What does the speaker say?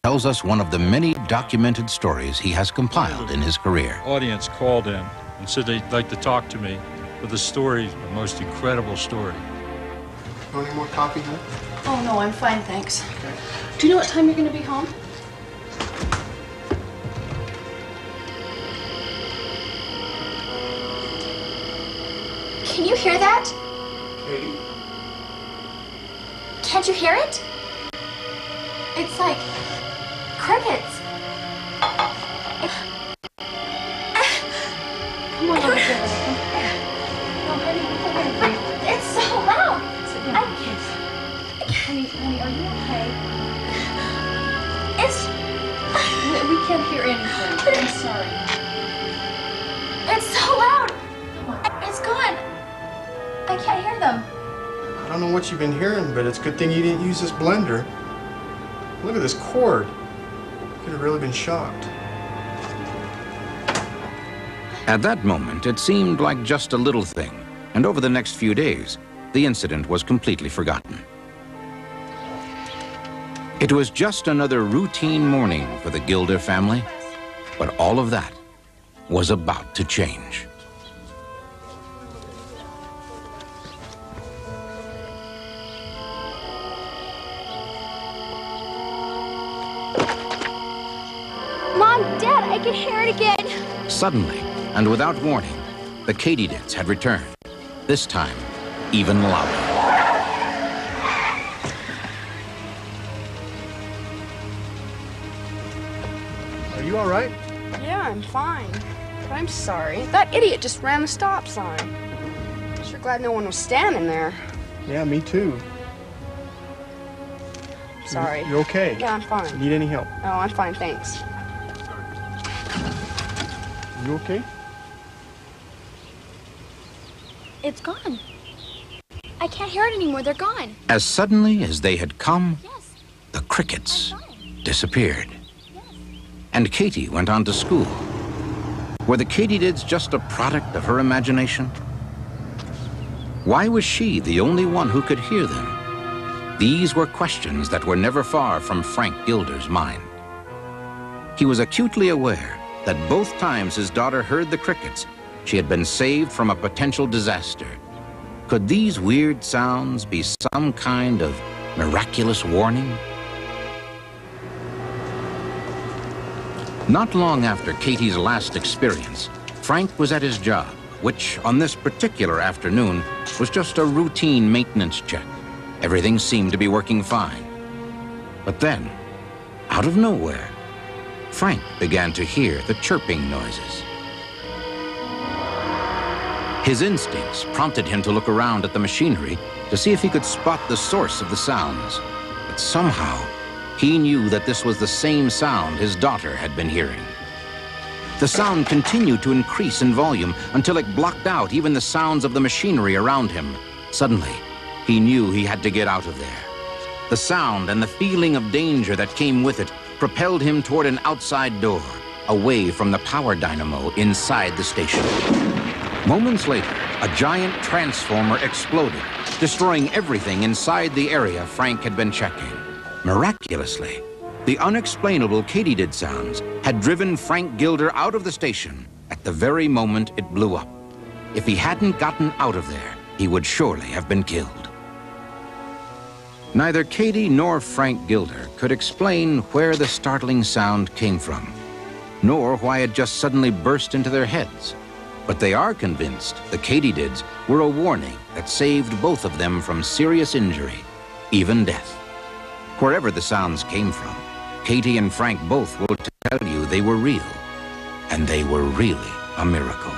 tells us one of the many documented stories he has compiled in his career. Audience called in and said they'd like to talk to me with a story, the most incredible story. Want any more coffee, huh? Oh, no, I'm fine, thanks. Okay. Do you know what time you're going to be home? Can you hear that? Katie? Can't you hear it? It's like crickets. Come on, over here. No, honey, It's so loud. sit down. Honey, are you okay? It's We can't hear anything. I'm sorry. it's so loud. It's gone. I can't hear them. I don't know what you've been hearing, but it's a good thing you didn't use this blender. Look at this cord. Could have really been shocked. At that moment, it seemed like just a little thing, and over the next few days, the incident was completely forgotten. It was just another routine morning for the Gilder family, but all of that was about to change. Mom, Dad, I can hear it again. Suddenly, and without warning, the Katydids had returned, this time even louder. Are you all right? Yeah, I'm fine. But I'm sorry. That idiot just ran the stop sign. Sure glad no one was standing there. Yeah, me too. Sorry. You okay? Yeah, I'm fine. Need any help? No, I'm fine, thanks. You okay? It's gone. I can't hear it anymore. They're gone. As suddenly as they had come, Yes. the crickets I'm fine. disappeared. Yes. And Katie went on to school. Were the Katydids just a product of her imagination? Why was she the only one who could hear them? These were questions that were never far from Frank Gilder's mind. He was acutely aware that both times his daughter heard the crickets, she had been saved from a potential disaster. Could these weird sounds be some kind of miraculous warning? Not long after Katie's last experience, Frank was at his job, which on this particular afternoon was just a routine maintenance check. Everything seemed to be working fine. But then, out of nowhere, Frank began to hear the chirping noises. His instincts prompted him to look around at the machinery to see if he could spot the source of the sounds. But somehow, he knew that this was the same sound his daughter had been hearing. The sound continued to increase in volume until it blocked out even the sounds of the machinery around him. Suddenly, he knew he had to get out of there. The sound and the feeling of danger that came with it propelled him toward an outside door, away from the power dynamo inside the station. Moments later, a giant transformer exploded, destroying everything inside the area Frank had been checking. Miraculously, the unexplainable Katydid sounds had driven Frank Gilder out of the station at the very moment it blew up. If he hadn't gotten out of there, he would surely have been killed. Neither Katie nor Frank Gilder could explain where the startling sound came from, nor why it just suddenly burst into their heads. But they are convinced the Katydids were a warning that saved both of them from serious injury, even death. Wherever the sounds came from, Katie and Frank both will tell you they were real, and they were really a miracle.